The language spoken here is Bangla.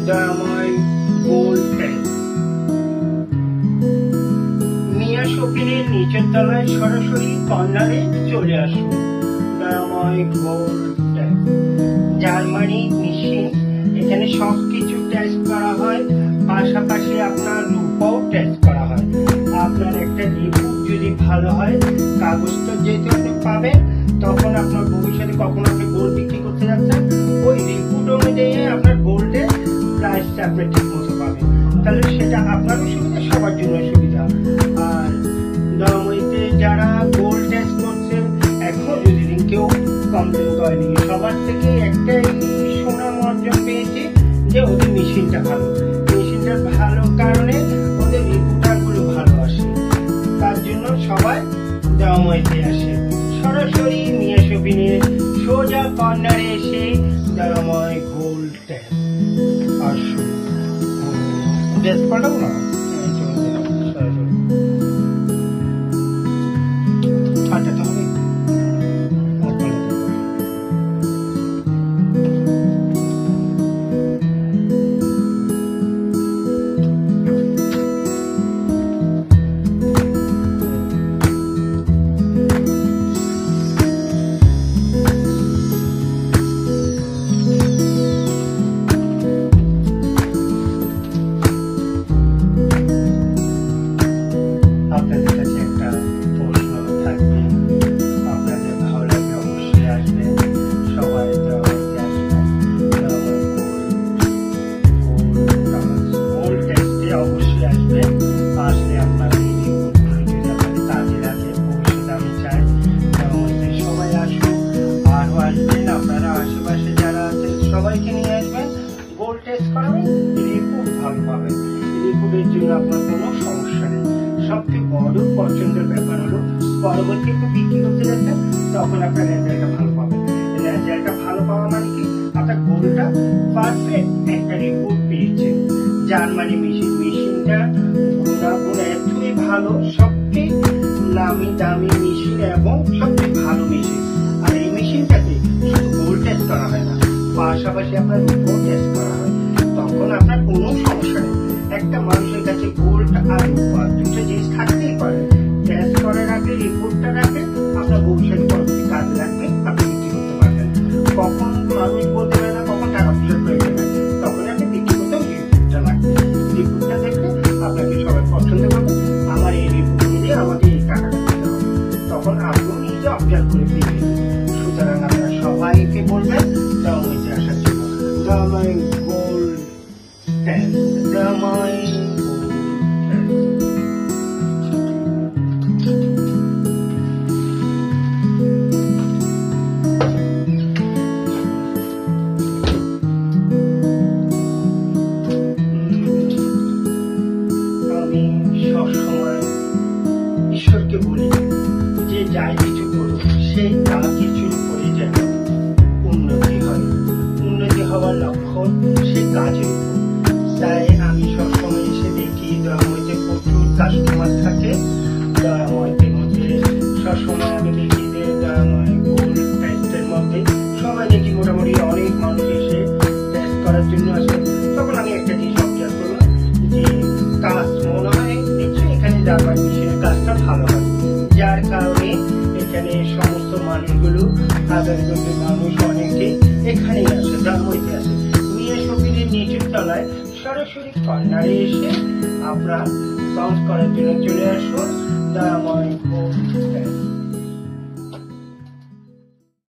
দয়াময় গোল্ড টেস্ট মিয়া শপিনের নিচের তলায় সরাসরি কর্নারে চলে আসুন। দয়াময় গোল্ড টেস্ট জার্মানি মেশিন, এখানে সবকিছু টেস্ট করা হয়, পাশাপাশি আপনার রূপও টেস্ট করা হয়। আপনার একটা রিপোর্ট যদি ভালো হয়, কাগজটা যেহেতু আপনি পাবেন, তখন আপনার ভবিষ্যতে কখন আপনি গোল্ড বিক্রি করতে যাচ্ছেন, ওই রিপোর্ট অনুযায়ী আপনার গোল্ডের প্রাইসটা আপনি ঠিক মতো পাবেন। তাহলে সেটা আপনারও সুবিধা, সবার জন্য সুবিধা। আর দয়াময়ীতে যারা গোল্ড টেস্ট করছেন, এখনো যদি কেউ কমপ্লেন করেনি, সবার থেকে একটাই সুনাম অর্জন পেয়েছে যে ওদের মেশিনটা ভালো। মেশিনটা ভালো কারণে ওদের রিপোর্টারগুলো ভালো আসে, তার জন্য সবাই দয়াময়ীতে আসে। সরাসরি মিয়া শপিনের সোজা কর্নারে এসে দয়াময় গোল্ড টেস্ট আসুন। টেস্ট করলাম না, আচ্ছা তাহলে আপনাদের কাছে একটা প্রশ্ন থাকবে, আপনাদের ভালো লাগবে অবশ্যই আসবেন, সবাই গোল্ড টেস্টে অবশ্যই আসবেন। আসলে আপনার এই রিপোর্টগুলো যদি আপনাদের কাজে লাগে, ভবিষ্যতে আমি চাই সবাই আসুন, আরও আসবেন। আপনারা আশেপাশে যারা আছেন সবাইকে নিয়ে আসবেন, গোল্ড টেস্ট করাবেন, রিপোর্ট ভালো পাবেন। রিপোর্টের জন্য আপনার কোনো সমস্যা নেই। সবচেয়ে বড় পছন্দের ব্যাপার হলো পরবর্তীতে বিক্রি করতে যাচ্ছেন, তখন আপনার রেজাল্টটা ভালো পাবেন। রেজাল্টটা ভালো পাওয়া মানে কি, আপনার গোল্ডটা পারফেক্ট একটা রিপোর্ট পেয়েছেন। জার্মানি মেশিনটা গুণাগুণ এতই ভালো, সবচেয়ে নামি দামি মেশিন এবং সবচেয়ে ভালো মেশিন। আর এই মেশিনটাতে শুধু গোল্ড টেস্ট করা হয় না, পাশাপাশি আপনার রূপও টেস্ট করা হয়। তখন আপনার কোনো সমস্যা নেই। একটা মানুষের কাছে গোল্ড আর রূপা দুটো জিনিস থাকতেই পারে। টেস্ট করে রাখলে, রিপোর্টটা রাখলে, আপনার ভবিষ্যৎ পরবর্তী কাজে লাগবে, আপনি বিক্রি করতে পারবেন। কখন মানুষ বলতে পারে না কখন টাকা পয়সার প্রয়োজন হয়, তখন আপনি বিক্রি করতেও রিপোর্টটা লাগবে। রিপোর্টটা দেখলে আপনাকে সবাই পছন্দ করবে, আমার এই রিপোর্ট নিয়ে আমাকে এই টাকাটা দিতে হবে, তখন আপনি নিজে অবজার্ভ করে দিবেন। সুতরাং আপনারা সবাইকে বলবেন দয়াময়ীতে আসার জন্য। দয়াময় গোল্ড টেস্ট, দয়াময় আমি সবসময় ঈশ্বরকে বলি যে যাই কিছু করুক, সেই তা কিছুর উপরে যেন উন্নতি হয়। উন্নতি হওয়ার লক্ষণ সেই কাজের উপর। তাই আমি সবসময় এসে দেখি দয়াময়ীতে প্রচুর কাস্টমার থাকে। দয়াময়ীর মধ্যে সবসময় আমি দেখি যে দয়াময় গোল্ড টেস্টের মধ্যে সবাই দেখি মোটামুটি অনেক মানুষ এসে টেস্ট করার জন্য আসে। তখন আমি একটা জিনিস অবজার্ভ করলাম যে কাজ মনে হয় নিশ্চয়ই এখানে জার্মানি মেশিনের কাজটা ভালো হয়, যার কারণে এখানে সমস্ত মানুষগুলো, হাজার হাজার মানুষ অনেকে এখানেই আসে, দয়াময়ীতে আসে। মিয়া শপিনের নিচের তলায় সরাসরি কর্নারে এসে আপনার সাউন্ড করার জন্য চলে আসুন। দয়াময় গোল্ড টেস্ট।